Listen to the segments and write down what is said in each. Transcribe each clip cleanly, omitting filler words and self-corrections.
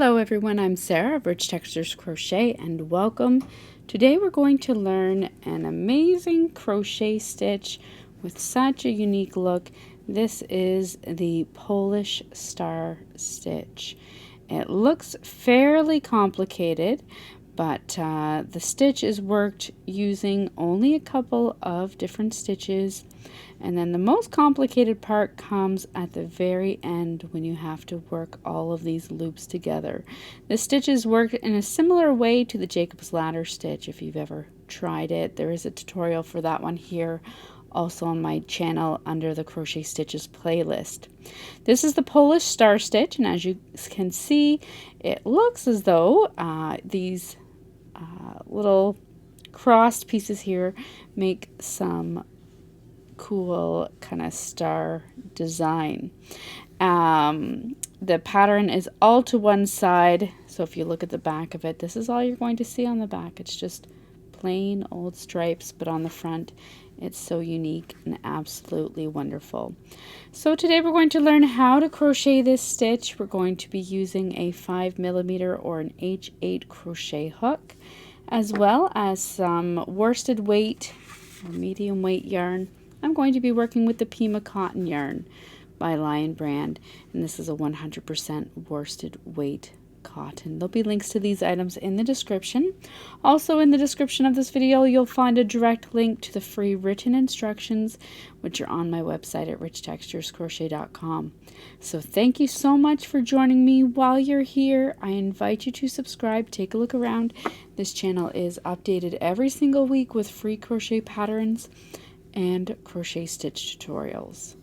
Hello everyone, I'm Sarah of Rich Textures Crochet and welcome. Today we're going to learn an amazing crochet stitch with such a unique look. This is the Polish star stitch. It looks fairly complicated, but the stitch is worked using only a couple of different stitches, and then the most complicated part comes at the very end when you have to work all of these loops together. The stitch is worked in a similar way to the Jacob's Ladder stitch. If you've ever tried it, there is a tutorial for that one here also on my channel under the Crochet Stitches playlist. This is the Polish star stitch, and as you can see, it looks as though these little crossed pieces here make some cool kind of star design. The pattern is all to one side, so if you look at the back of it, this is all you're going to see on the back. It's just plain old stripes, but on the front it's so unique and absolutely wonderful. So today we're going to learn how to crochet this stitch. We're going to be using a 5mm or an H8 crochet hook, as well as some worsted weight or medium weight yarn. I'm going to be working with the Pima Cotton yarn by Lion brand, and this is a 100% worsted weight cotton. There'll be links to these items in the description. Also in the description of this video, you'll find a direct link to the free written instructions, which are on my website at richtexturescrochet.com. So thank you so much for joining me. While you're here, I invite you to subscribe, take a look around. This channel is updated every single week with free crochet patterns and crochet stitch tutorials.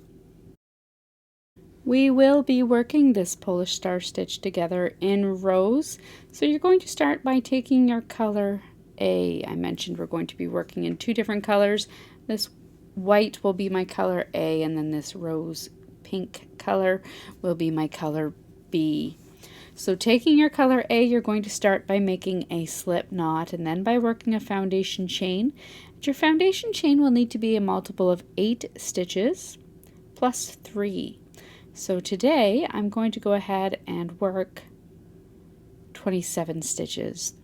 We will be working this Polish star stitch together in rows. So you're going to start by taking your color A. I mentioned we're going to be working in two different colors. This white will be my color A, and then this rose pink color will be my color B. So taking your color A, you're going to start by making a slip knot and then by working a foundation chain. Your foundation chain will need to be a multiple of 8 stitches plus 3. So today I'm going to go ahead and work 27 stitches.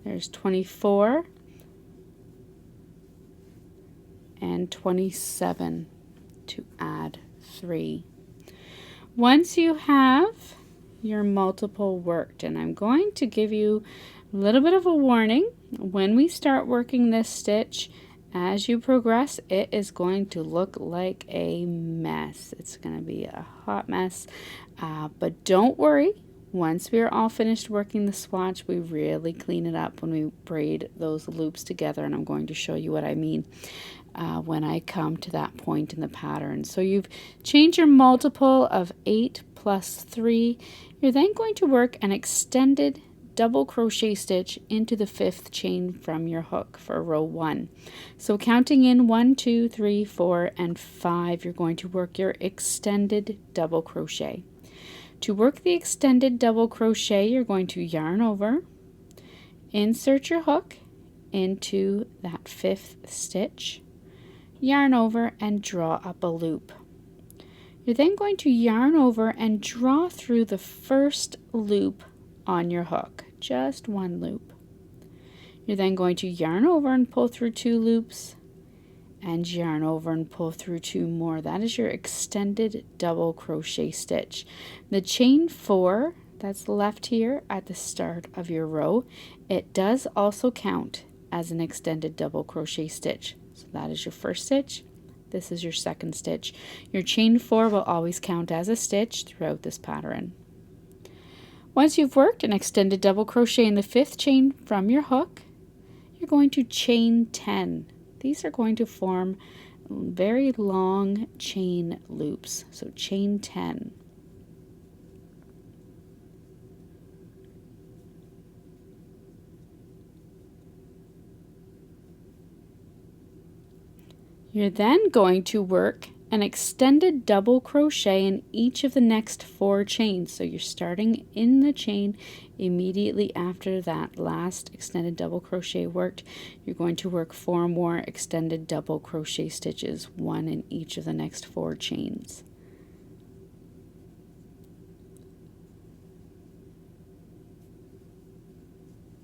There's 24 and 27 to add 3. Once you have your multiple worked, and I'm going to give you a little bit of a warning, when we start working this stitch, as you progress, it is going to look like a mess. It's going to be a hot mess, but don't worry. Once we are all finished working the swatch, we really clean it up when we braid those loops together, and I'm going to show you what I mean when I come to that point in the pattern. So you've changed your multiple of 8 plus 3. You're then going to work an extended double crochet stitch into the 5th chain from your hook for row 1. So counting in 1, 2, 3, 4, and 5, you're going to work your extended double crochet. To work the extended double crochet, you're going to yarn over, insert your hook into that 5th stitch, yarn over and draw up a loop. You're then going to yarn over and draw through the first loop on your hook, just one loop. You're then going to yarn over and pull through 2 loops, and yarn over and pull through 2 more. That is your extended double crochet stitch. The chain 4 that's left here at the start of your row, it does also count as an extended double crochet stitch. So that is your first stitch. This is your second stitch. Your chain 4 will always count as a stitch throughout this pattern. Once you've worked an extended double crochet in the 5th chain from your hook, you're going to chain 10. These are going to form very long chain loops. So chain 10. You're then going to work an extended double crochet in each of the next 4 chains. So you're starting in the chain immediately after that last extended double crochet worked. You're going to work 4 more extended double crochet stitches, 1 in each of the next 4 chains.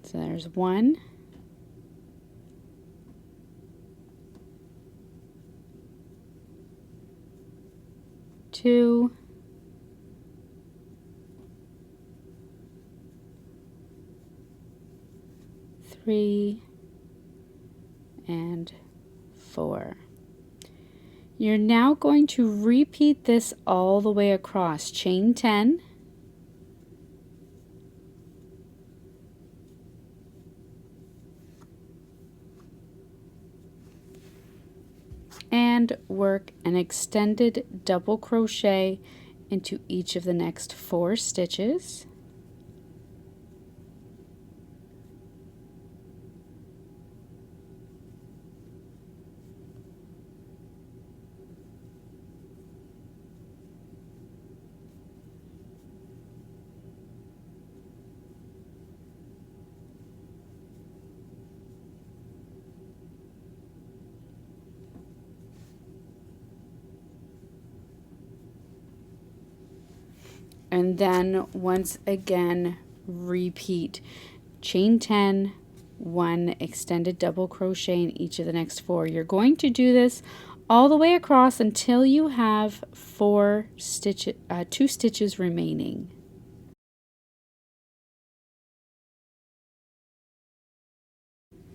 So there's 1, 2, 3, and 4. You're now going to repeat this all the way across. Chain 10, and work an extended double crochet into each of the next 4 stitches. And then once again repeat chain 10, 1 extended double crochet in each of the next 4. You're going to do this all the way across until you have 2 stitches remaining.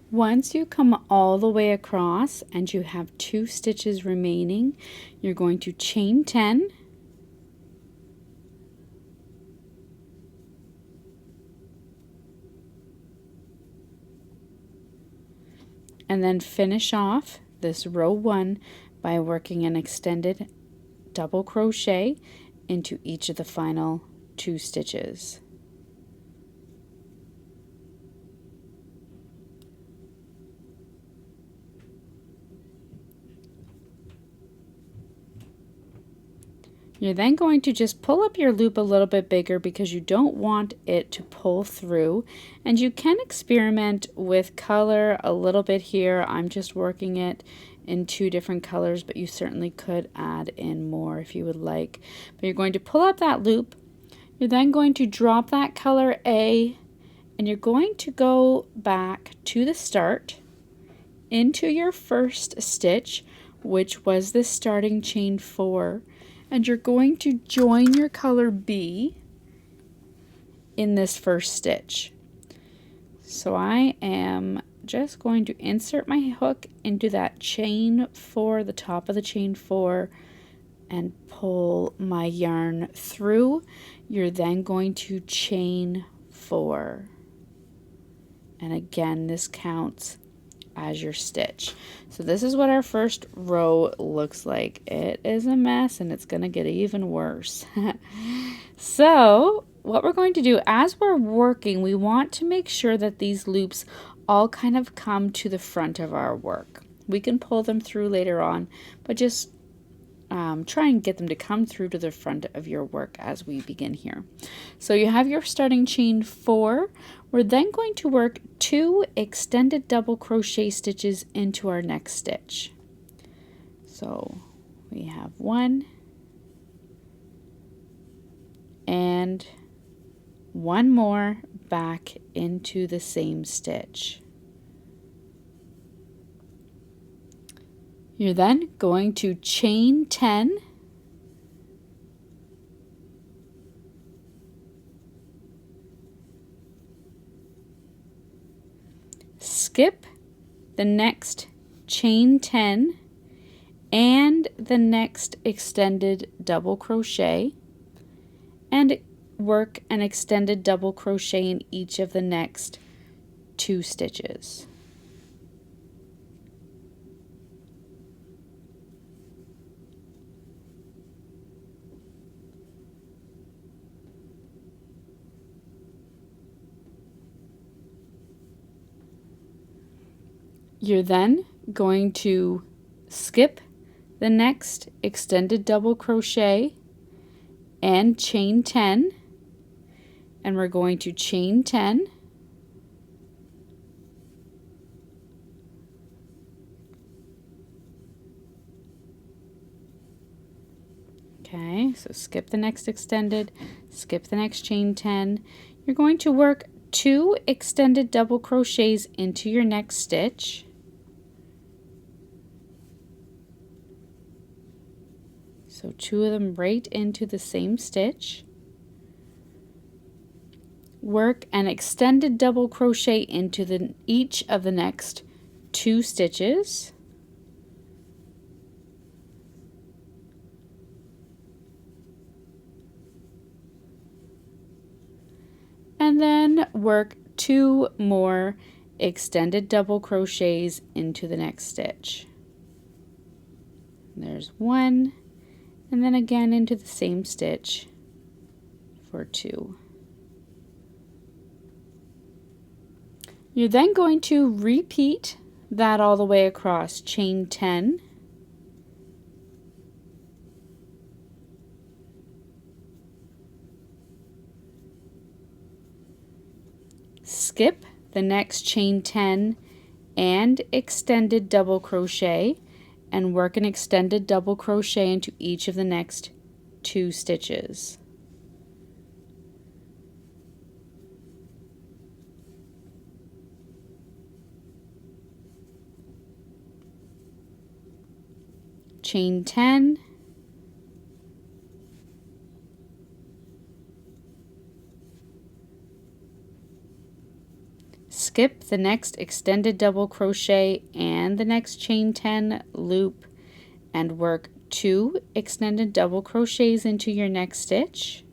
Once you come all the way across and you have 2 stitches remaining, you're going to chain 10, and then finish off this row 1 by working an extended double crochet into each of the final 2 stitches. You're then going to just pull up your loop a little bit bigger because you don't want it to pull through, and you can experiment with color a little bit here. I'm just working it in 2 different colors, but you certainly could add in more if you would like. But you're going to pull up that loop. You're then going to drop that color A, and you're going to go back to the start into your first stitch, which was the starting chain 4. And you're going to join your color B in this first stitch. So I am just going to insert my hook into that chain 4, the top of the chain 4, and pull my yarn through. You're then going to chain 4. And again, this counts as your stitch. So this is what our first row looks like. It is a mess and it's going to get even worse. So what we're going to do as we're working, we want to make sure that these loops all kind of come to the front of our work. We can pull them through later on, but just try and get them to come through to the front of your work as we begin here. So you have your starting chain 4. We're then going to work 2 extended double crochet stitches into our next stitch. So we have 1 and 1 more back into the same stitch. You're then going to chain 10, skip the next chain 10 and the next extended double crochet, and work an extended double crochet in each of the next 2 stitches. You're then going to skip the next extended double crochet and chain 10, and we're going to chain 10, okay, so skip the next extended, skip the next chain 10. You're going to work 2 extended double crochets into your next stitch. So 2 of them right into the same stitch. Work an extended double crochet into each of the next 2 stitches. And then work 2 more extended double crochets into the next stitch. There's 1, and then again into the same stitch for 2. You're then going to repeat that all the way across. Chain 10, skip the next chain 10 and extended double crochet, and work an extended double crochet into each of the next 2 stitches. Chain 10, skip the next extended double crochet and the next chain 10 loop, and work 2 extended double crochets into your next stitch.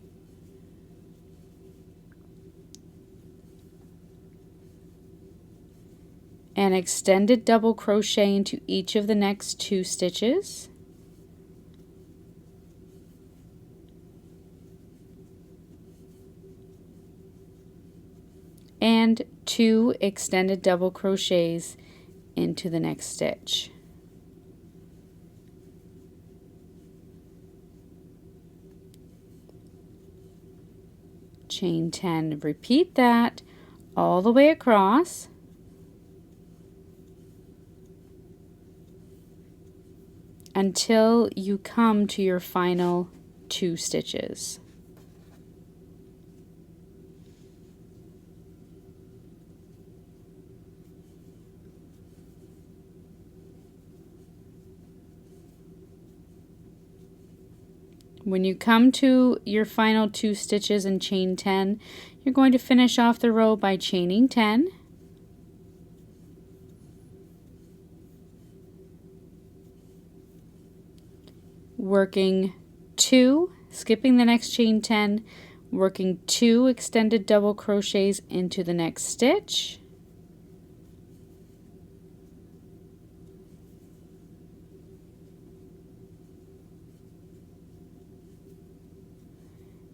An extended double crochet into each of the next 2 stitches. And 2 extended double crochets into the next stitch. Chain 10, repeat that all the way across. Until you come to your final 2 stitches. When you come to your final 2 stitches and chain 10, you're going to finish off the row by chaining 10, working 2, skipping the next chain 10, working 2 extended double crochets into the next stitch,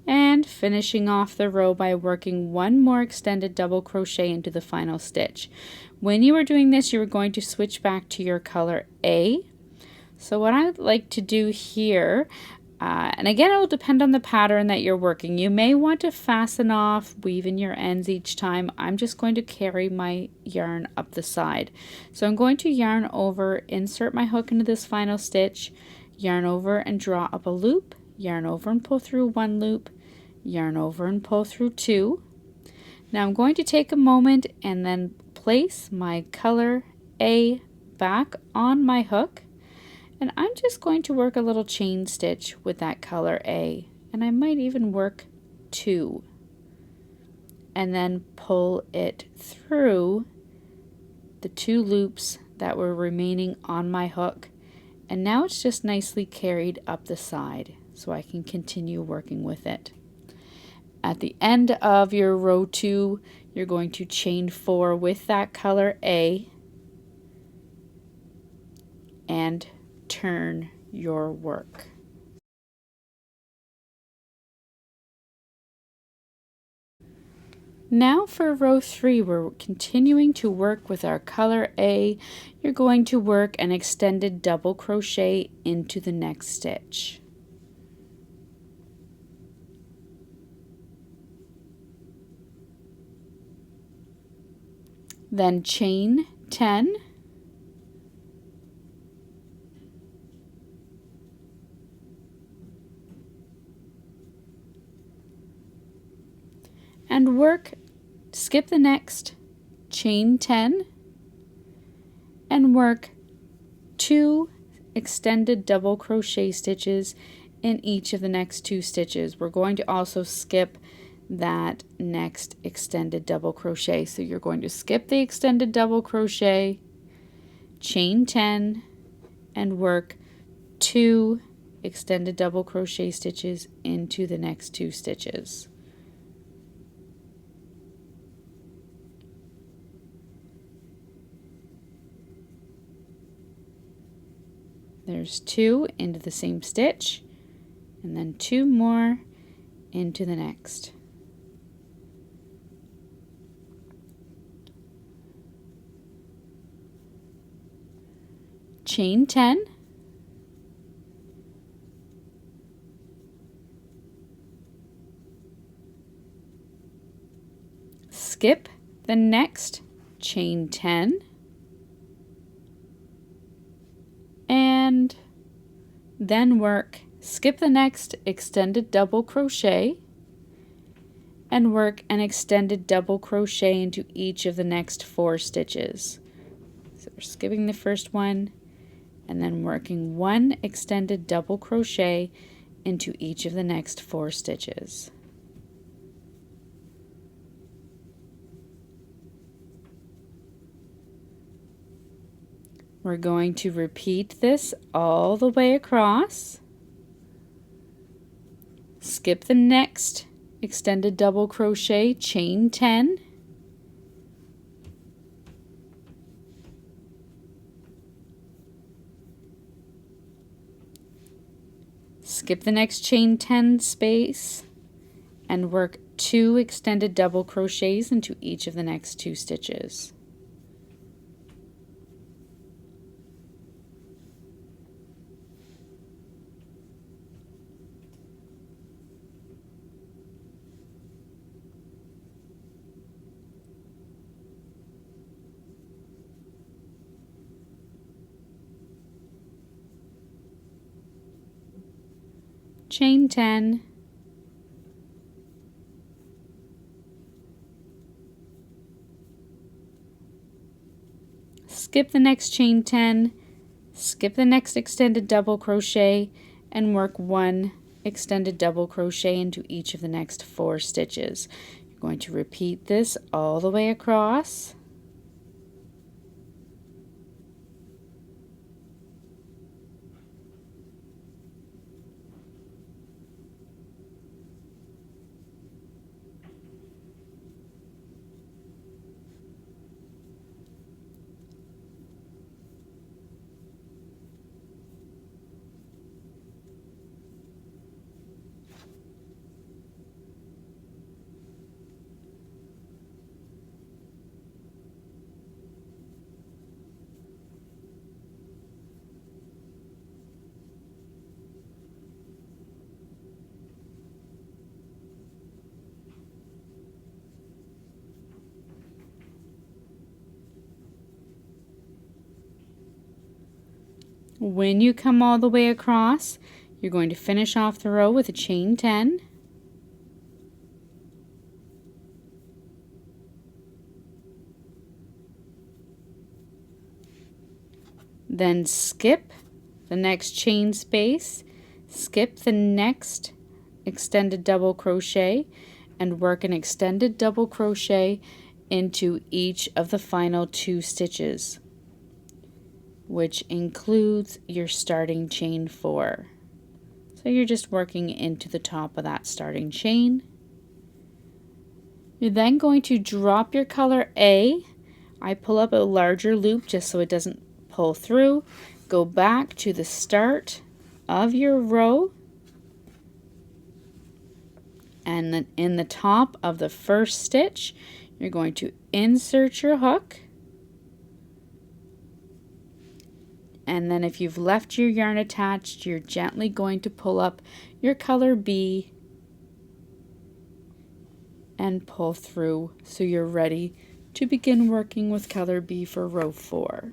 and finishing off the row by working 1 more extended double crochet into the final stitch. When you are doing this, you are going to switch back to your color A. So what I'd like to do here, and again it will depend on the pattern that you're working. You may want to fasten off, weave in your ends each time. I'm just going to carry my yarn up the side. So I'm going to yarn over, insert my hook into this final stitch, yarn over and draw up a loop, yarn over and pull through 1 loop, yarn over and pull through 2. Now I'm going to take a moment and then place my color A back on my hook, and I'm just going to work a little chain stitch with that color A, and I might even work 2 and then pull it through the 2 loops that were remaining on my hook, and now it's just nicely carried up the side so I can continue working with it. At the end of your row 2, you're going to chain 4 with that color A and turn your work. Now for row 3, we're continuing to work with our color A. You're going to work an extended double crochet into the next stitch. Then chain 10, and skip the next, chain 10, and work 2 extended double crochet stitches in each of the next 2 stitches. We're going to also skip that next extended double crochet. So you're going to skip the extended double crochet, chain 10, and work 2 extended double crochet stitches into the next 2 stitches. There's 2 into the same stitch, and then 2 more into the next. Chain 10, skip the next, chain 10, and then skip the next extended double crochet and work an extended double crochet into each of the next 4 stitches. So we're skipping the first one and then working 1 extended double crochet into each of the next 4 stitches. We're going to repeat this all the way across. Skip the next extended double crochet, chain 10, skip the next chain 10 space and work 2 extended double crochets into each of the next 2 stitches. Chain 10, skip the next chain 10, skip the next extended double crochet and work 1 extended double crochet into each of the next 4 stitches. You're going to repeat this all the way across. When you come all the way across, you're going to finish off the row with a chain 10, then skip the next chain space, skip the next extended double crochet and work an extended double crochet into each of the final 2 stitches, which includes your starting chain 4. So you're just working into the top of that starting chain. You're then going to drop your color A. I pull up a larger loop just so it doesn't pull through. Go back to the start of your row And then in the top of the first stitch, you're going to insert your hook. And then if you've left your yarn attached, you're gently going to pull up your color B and pull through so you're ready to begin working with color B for row 4.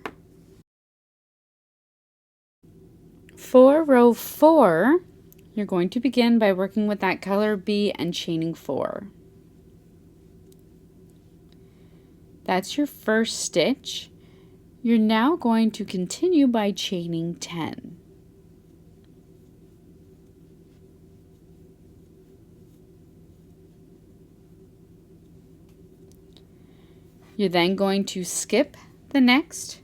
For row 4, you're going to begin by working with that color B and chaining 4. That's your first stitch. You're now going to continue by chaining 10. You're then going to skip the next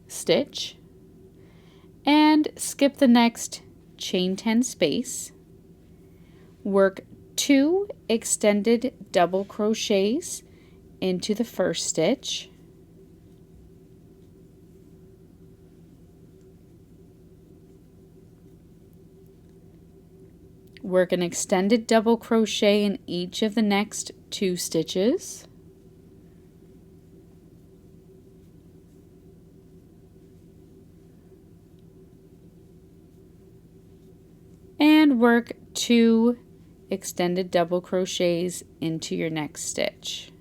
stitch and skip the next chain 10 space. Work 2 extended double crochets into the first stitch. Work an extended double crochet in each of the next 2 stitches. And work 2 extended double crochets into your next stitch.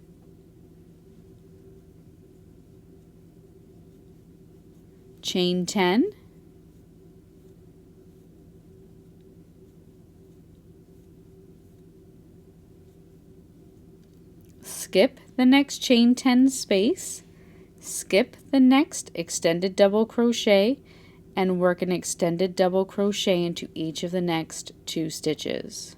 Chain 10. Skip the next chain 10 space, skip the next extended double crochet, and work an extended double crochet into each of the next 2 stitches.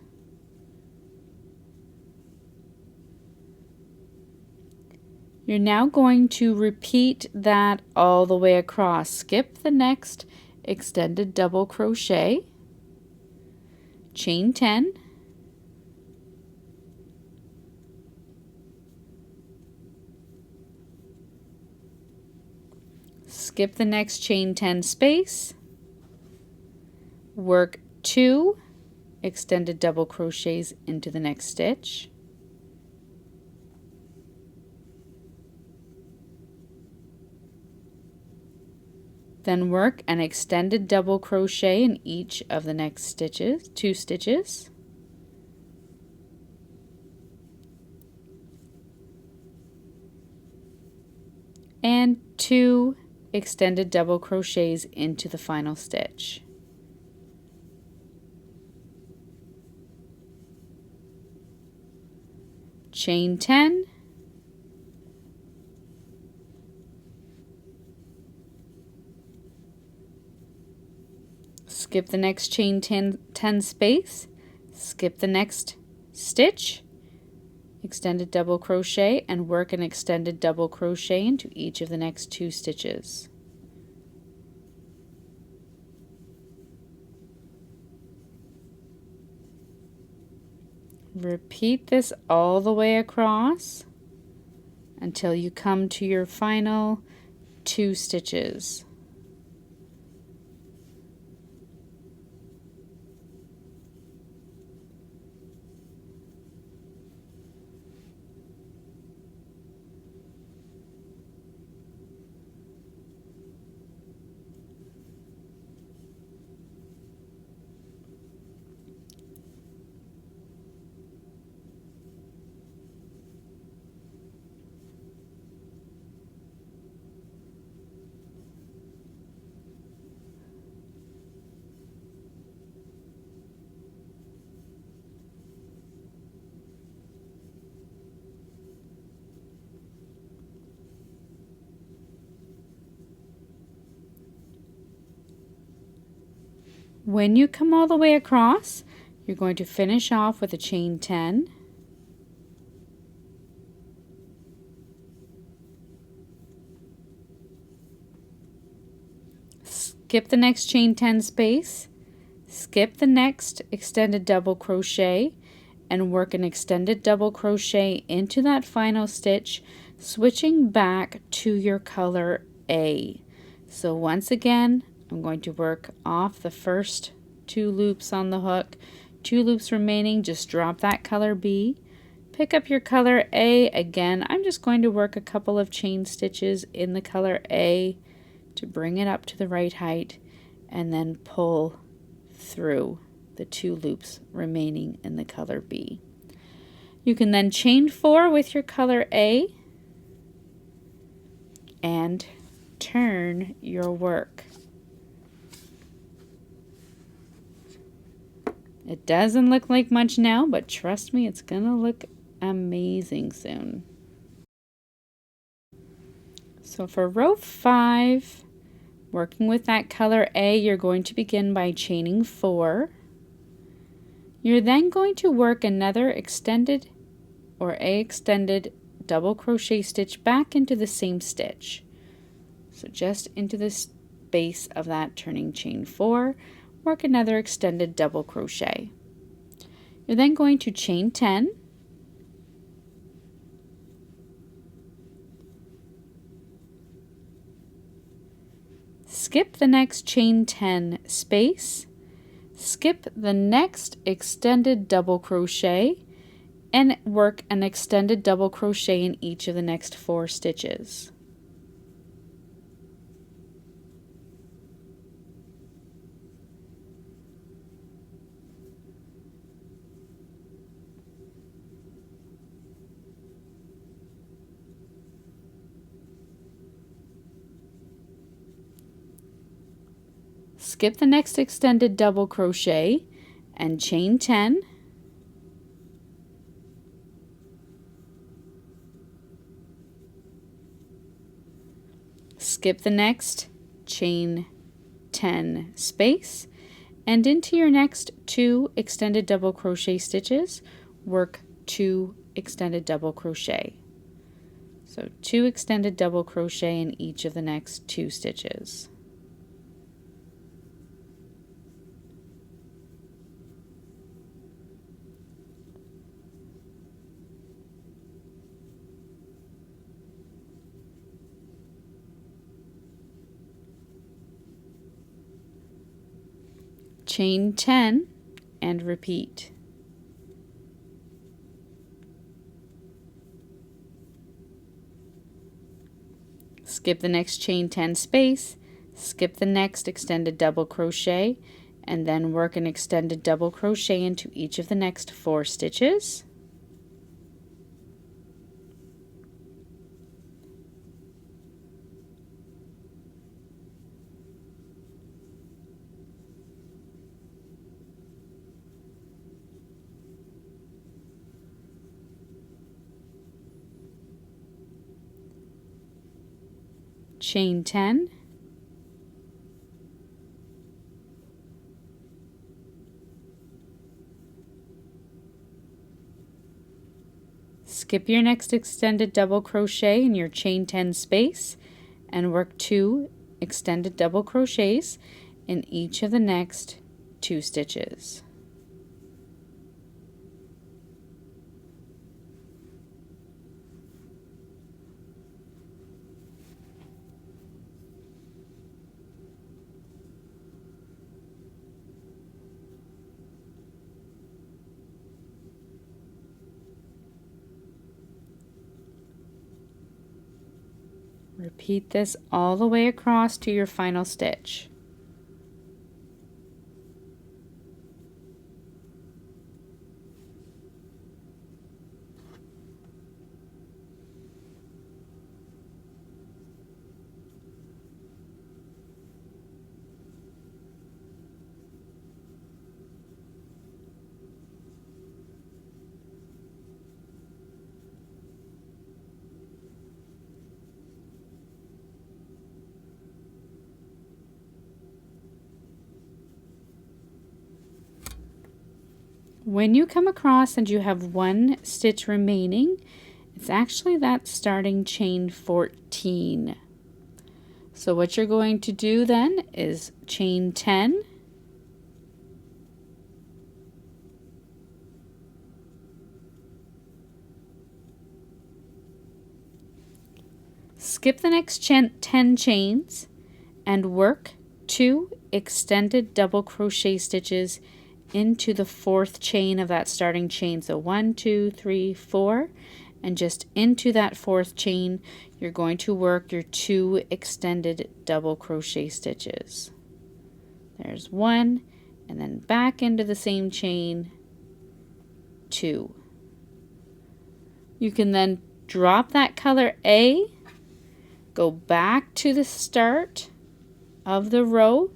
You're now going to repeat that all the way across. Skip the next extended double crochet, chain 10, skip the next chain 10 space, work 2 extended double crochets into the next stitch, then work an extended double crochet in each of the next stitches, 2 stitches, and 2 extended double crochets into the final stitch. Chain 10, skip the next chain 10 space, skip the next stitch, extended double crochet, and work an extended double crochet into each of the next 2 stitches. Repeat this all the way across until you come to your final 2 stitches. When you come all the way across, you're going to finish off with a chain 10, skip the next chain 10 space, skip the next extended double crochet, and work an extended double crochet into that final stitch, switching back to your color A. So once again, I'm going to work off the first 2 loops on the hook, 2 loops remaining, just drop that color B. Pick up your color A. Again, I'm just going to work a couple of chain stitches in the color A to bring it up to the right height, and then pull through the 2 loops remaining in the color B. You can then chain 4 with your color A and turn your work. It doesn't look like much now, but trust me, it's gonna look amazing soon. So for row 5, working with that color A, you're going to begin by chaining 4. You're then going to work another extended or A extended double crochet stitch back into the same stitch. So just into the space of that turning chain 4, work another extended double crochet. You're then going to chain 10, skip the next chain 10 space, skip the next extended double crochet, and work an extended double crochet in each of the next 4 stitches. Skip the next extended double crochet and chain 10. Skip the next chain 10 space, and into your next 2 extended double crochet stitches, work 2 extended double crochet. So 2 extended double crochet in each of the next 2 stitches. Chain 10 and repeat. Skip the next chain 10 space, skip the next extended double crochet, and then work an extended double crochet into each of the next 4 stitches. Chain 10, skip your next extended double crochet in your chain 10 space and work 2 extended double crochets in each of the next 2 stitches. Repeat this all the way across to your final stitch. When you come across and you have 1 stitch remaining, it's actually that starting chain 14. So what you're going to do then is chain 10, skip the next 10 chains and work 2 extended double crochet stitches into the 4th chain of that starting chain. So 1, 2, 3, 4, and just into that 4th chain, you're going to work your 2 extended double crochet stitches. There's 1, and then back into the same chain, 2. You can then drop that color A, go back to the start of the row,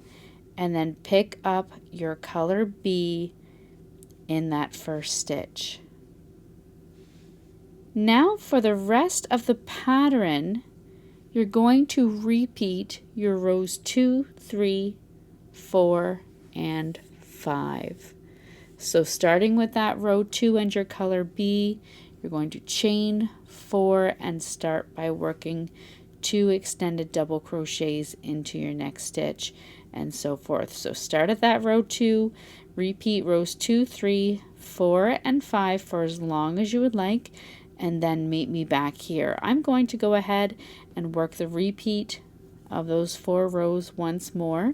and then pick up your color B in that first stitch. Now for the rest of the pattern, you're going to repeat your rows 2, 3, 4, and 5. So starting with that row 2 and your color B, you're going to chain 4 and start by working 2 extended double crochets into your next stitch, and so forth. So start at that row 2, repeat rows 2, 3, 4, and 5 for as long as you would like, and then meet me back here. I'm going to go ahead and work the repeat of those 4 rows once more,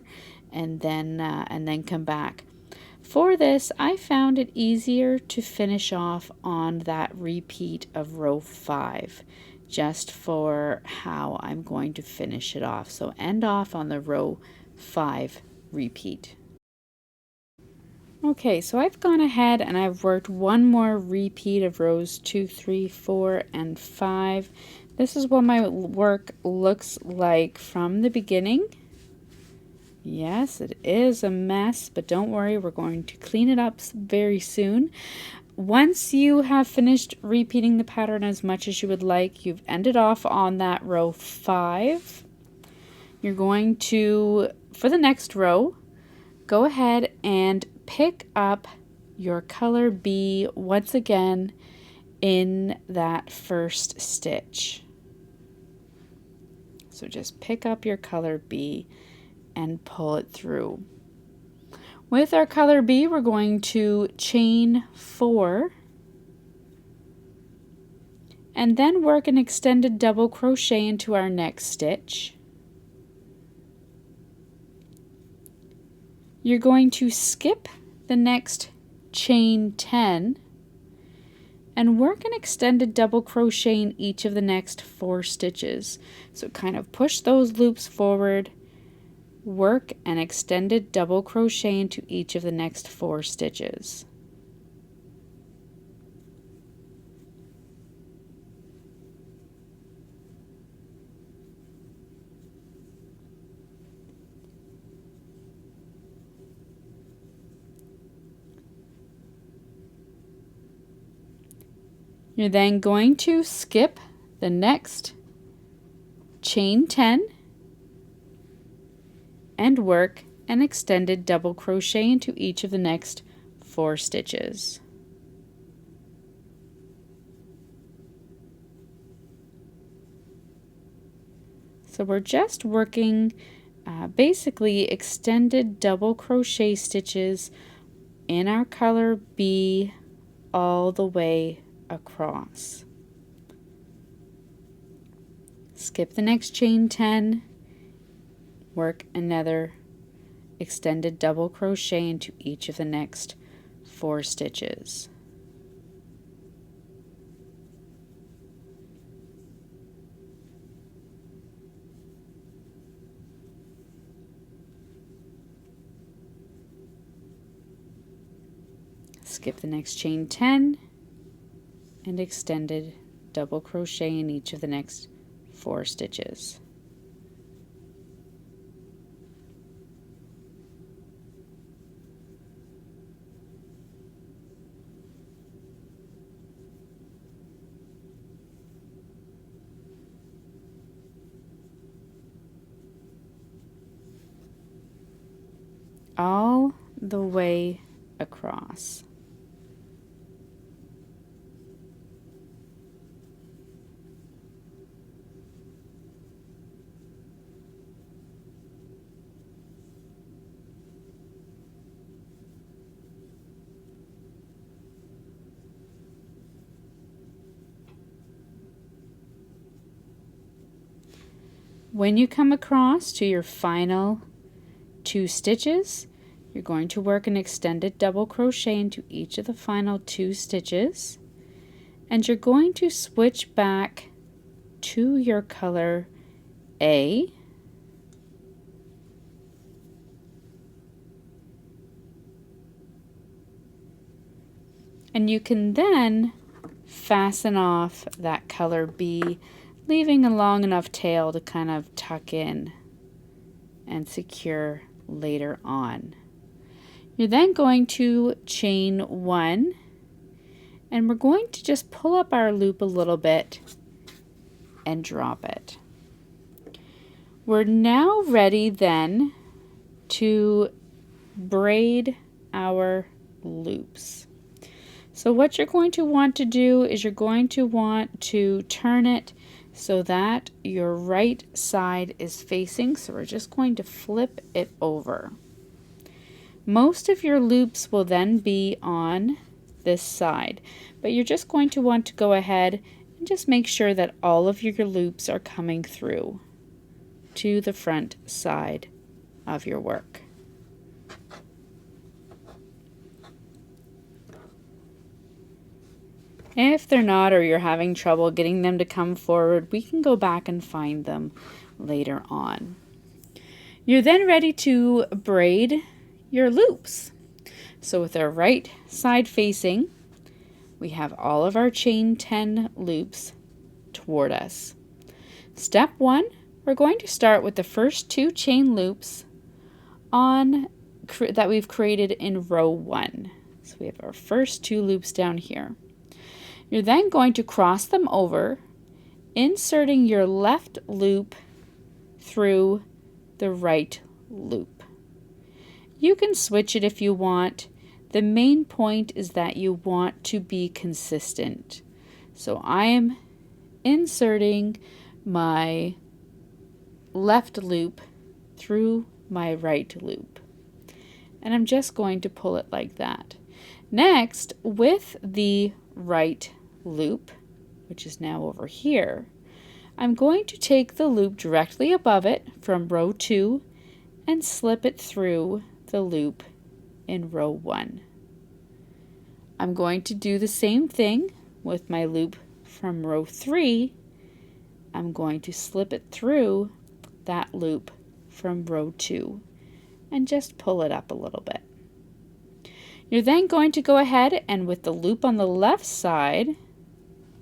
and then come back. For this, I found it easier to finish off on that repeat of row 5, just for how I'm going to finish it off. So end off on the row 5 repeat. Okay, so I've gone ahead and I've worked one more repeat of rows 2, 3, 4, and 5. This is what my work looks like from the beginning. Yes, it is a mess, but don't worry, we're going to clean it up very soon. Once you have finished repeating the pattern as much as you would like, you've ended off on that row 5. You're going to, for the next row, go ahead and pick up your color B once again in that first stitch. So just pick up your color B and pull it through. With our color B, we're going to chain 4 and then work an extended double crochet into our next stitch. You're going to skip the next chain 10 and work an extended double crochet in each of the next 4 stitches. So kind of push those loops forward, work an extended double crochet into each of the next 4 stitches. You're then going to skip the next chain 10 and work an extended double crochet into each of the next 4 stitches. So we're just working basically extended double crochet stitches in our color B all the way across. Skip the next chain 10, work another extended double crochet into each of the next 4 stitches. Skip the next chain 10 and extended double crochet in each of the next 4 stitches. All the way across. When you come across to your final 2 stitches, You're going to work an extended double crochet into each of the final 2 stitches, and you're going to switch back to your color A, and you can then fasten off that color B, leaving a long enough tail to kind of tuck in and secure later on. You're then going to chain 1, and we're going to just pull up our loop a little bit and drop it. We're now ready then to braid our loops. So what you're going to want to do is you're going to want to turn it so that your right side is facing. So we're just going to flip it over. Most of your loops will then be on this side, but you're just going to want to go ahead and just make sure that all of your loops are coming through to the front side of your work. If they're not, or you're having trouble getting them to come forward, we can go back and find them later on. You're then ready to braid your loops. So with our right side facing, we have all of our chain 10 loops toward us. Step 1, we're going to start with the first 2 chain loops that we've created in row 1. So we have our first 2 loops down here. You're then going to cross them over, inserting your left loop through the right loop. You can switch it if you want. The main point is that you want to be consistent. So I am inserting my left loop through my right loop, and I'm just going to pull it like that. Next, with the right loop, which is now over here, I'm going to take the loop directly above it from row 2 and slip it through the loop in row 1. I'm going to do the same thing with my loop from row 3. I'm going to slip it through that loop from row 2 and just pull it up a little bit. You're then going to go ahead and with the loop on the left side,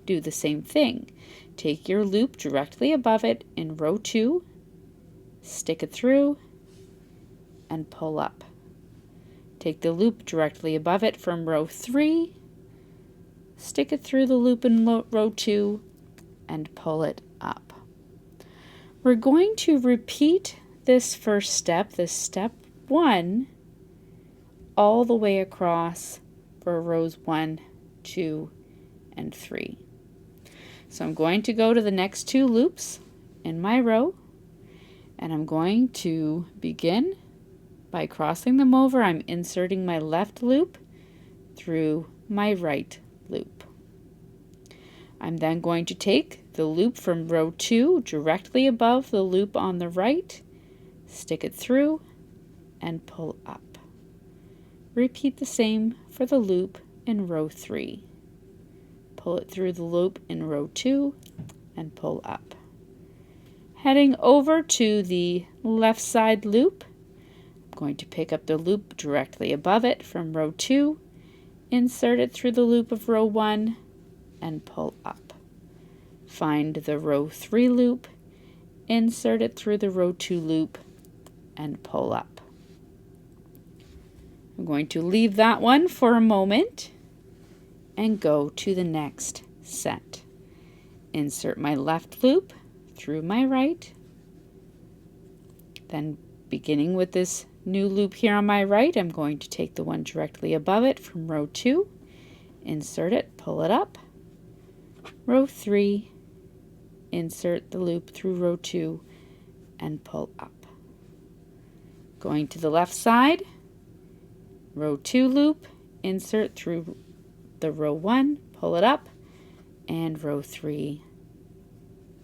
do the same thing. Take your loop directly above it in row 2, stick it through, and pull up. Take the loop directly above it from row 3, stick it through the loop in row 2, and pull it up. We're going to repeat this first step, this step 1, all the way across for rows 1, 2, and 3. So I'm going to go to the next 2 loops in my row, and I'm going to begin by crossing them over. I'm inserting my left loop through my right loop. I'm then going to take the loop from row 2 directly above the loop on the right, stick it through, and pull up. Repeat the same for the loop in row 3. Pull it through the loop in row 2 and pull up. Heading over to the left side loop, I'm going to pick up the loop directly above it from row 2, insert it through the loop of row 1, and pull up. Find the row 3 loop, insert it through the row 2 loop, and pull up. I'm going to leave that one for a moment and go to the next set. Insert my left loop through my right, then beginning with this new loop here on my right, I'm going to take the one directly above it from row 2, insert it, pull it up, row 3, insert the loop through row 2, and pull up. Going to the left side, row 2 loop, insert through the row 1, pull it up, and row 3,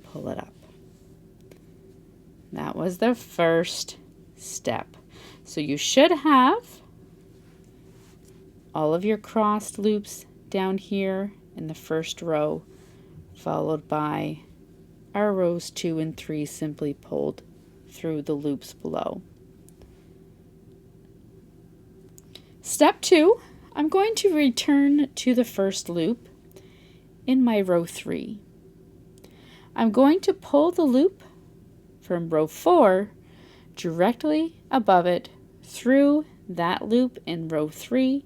pull it up. That was the first step. So you should have all of your crossed loops down here in the first row, followed by our rows 2 and 3 simply pulled through the loops below. Step 2, I'm going to return to the first loop in my row 3. I'm going to pull the loop from row 4 directly above it through that loop in row 3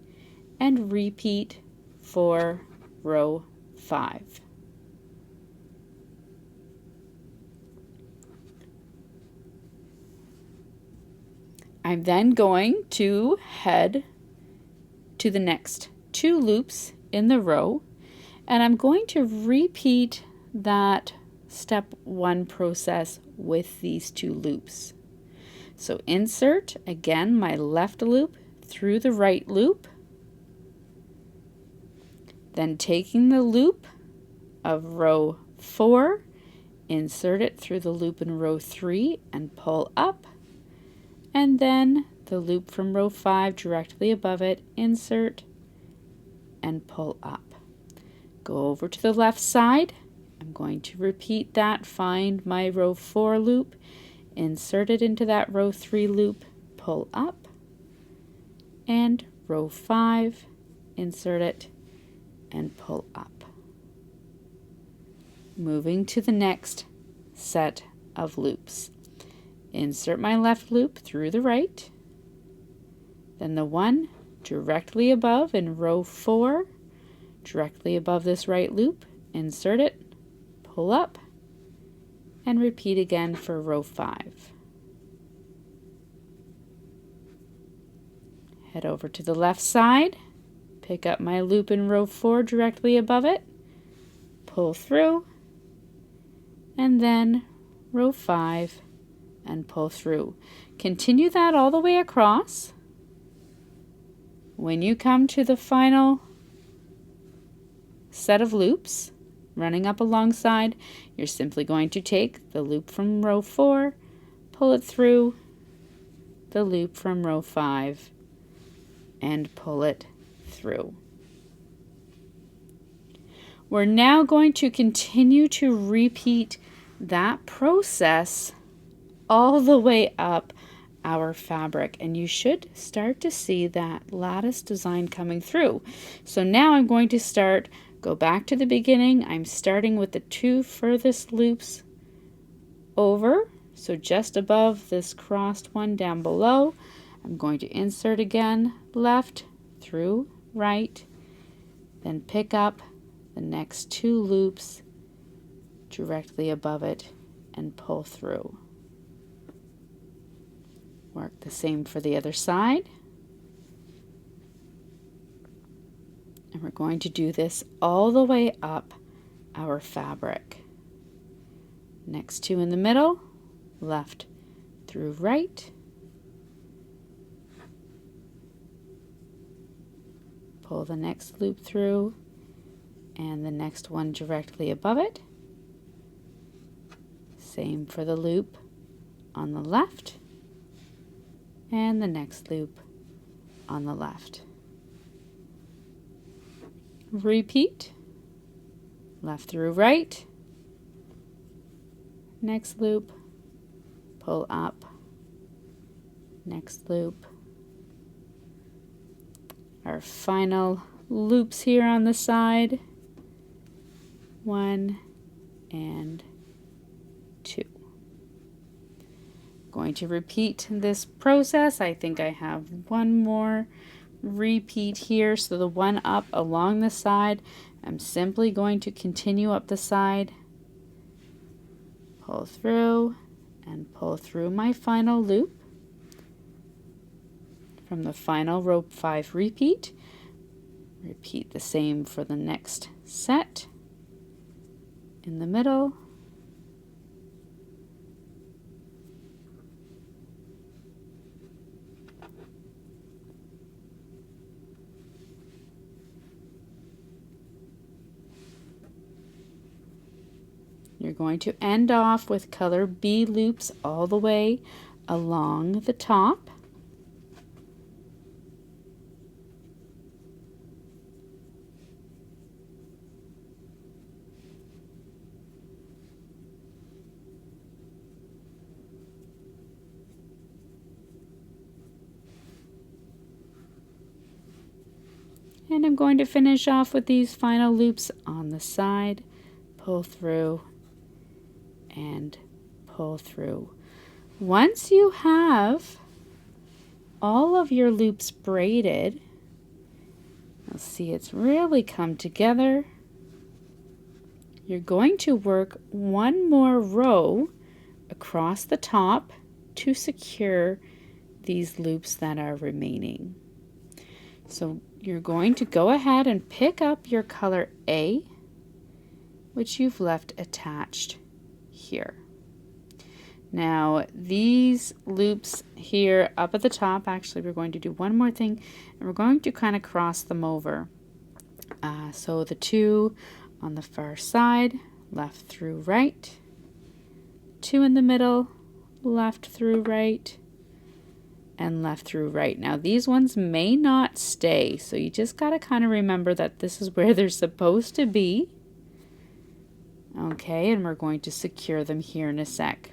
and repeat for row 5. I'm then going to head to the next 2 loops in the row, and I'm going to repeat that step 1 process with these 2 loops. So insert again my left loop through the right loop, then taking the loop of row 4, insert it through the loop in row 3 and pull up, and then the loop from row 5 directly above it, insert and pull up. Go over to the left side. I'm going to repeat that, find my row 4 loop, insert it into that row 3 loop, pull up, and row 5, insert it and pull up. Moving to the next set of loops. Insert my left loop through the right, then the one directly above in row 4, directly above this right loop, insert it, pull up, and repeat again for row 5. Head over to the left side, pick up my loop in row 4 directly above it, pull through, and then row 5 and pull through. Continue that all the way across. When you come to the final set of loops running up alongside, you're simply going to take the loop from row 4, pull it through the loop from row 5, and pull it through. We're now going to continue to repeat that process all the way up our fabric, and you should start to see that lattice design coming through. So now I'm going to go back to the beginning. I'm starting with the 2 furthest loops over, so just above this crossed one down below. I'm going to insert again, left through right, then pick up the next 2 loops directly above it and pull through. Work the same for the other side. And we're going to do this all the way up our fabric. Next 2 in the middle, left through right, pull the next loop through, and the next one directly above it. Same for the loop on the left, and the next loop on the left. Repeat, left through right, next loop, pull up, next loop. Our final loops here on the side, 1 and 2. Going to repeat this process. I think I have one more repeat here. So the one up along the side, I'm simply going to continue up the side, pull through, and pull through my final loop from the final row 5 repeat. Repeat the same for the next set in the middle. You're going to end off with color B loops all the way along the top. And I'm going to finish off with these final loops on the side. Pull through and pull through. Once you have all of your loops braided, you'll see it's really come together. You're going to work one more row across the top to secure these loops that are remaining. So you're going to go ahead and pick up your color A, which you've left attached here. Now these loops here up at the top, actually we're going to do one more thing, and we're going to kind of cross them over. So the two on the far side, left through right, two in the middle, left through right, and left through right. Now these ones may not stay, so you just got to kind of remember that this is where they're supposed to be. Okay, and we're going to secure them here in a sec.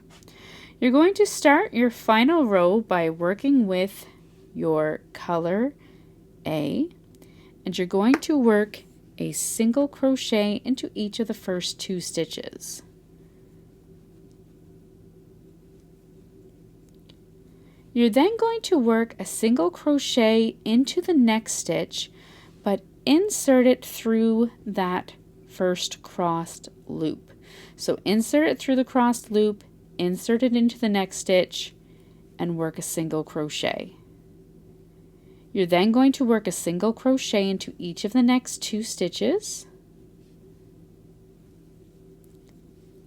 You're going to start your final row by working with your color A, and you're going to work a single crochet into each of the first 2 stitches. You're then going to work a single crochet into the next stitch, but insert it through that first crossed loop. So insert it through the crossed loop, insert it into the next stitch, and work a single crochet. You're then going to work a single crochet into each of the next 2 stitches,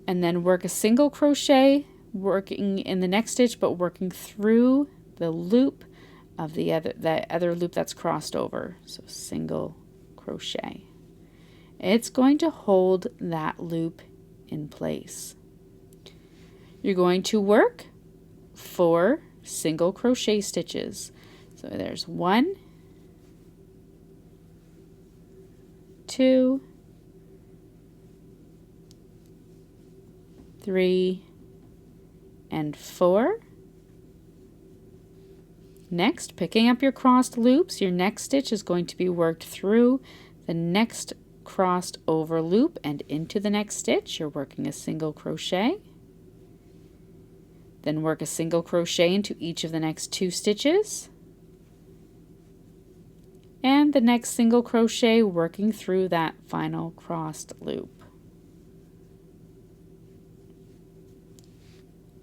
and then work a single crochet working in the next stitch but working through the loop of the other loop that's crossed over. So single crochet. It's going to hold that loop in place. You're going to work 4 single crochet stitches. So there's 1, 2, 3, and 4. Next, picking up your crossed loops, your next stitch is going to be worked through the next crossed over loop and into the next stitch. You're working a single crochet. Then work a single crochet into each of the next 2 stitches. And the next single crochet working through that final crossed loop.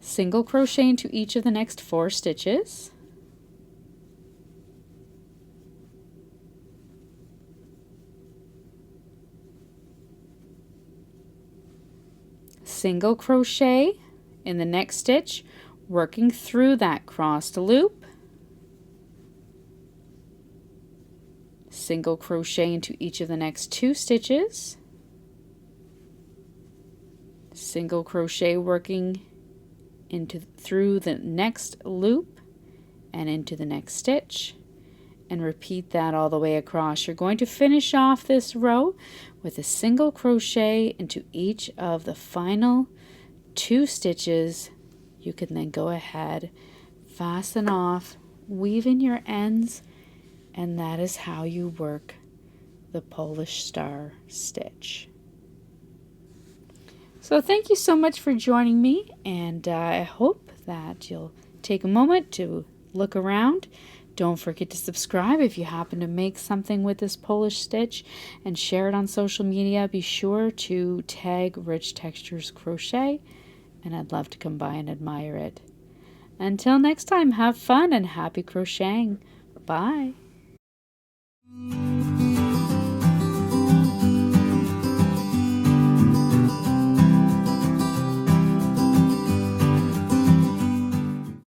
Single crochet into each of the next 4 stitches. Single crochet in the next stitch, working through that crossed loop. Single crochet into each of the next 2 stitches. Single crochet working through the next loop and into the next stitch, and repeat that all the way across. You're going to finish off this row with a single crochet into each of the final 2 stitches. You can then go ahead, fasten off, weave in your ends, and that is how you work the Polish star stitch. So thank you so much for joining me, and I hope that you'll take a moment to look around. Don't forget to subscribe if you happen to make something with this Polish stitch, and share it on social media. Be sure to tag Rich Textures Crochet, and I'd love to come by and admire it. Until next time, have fun and happy crocheting. Bye.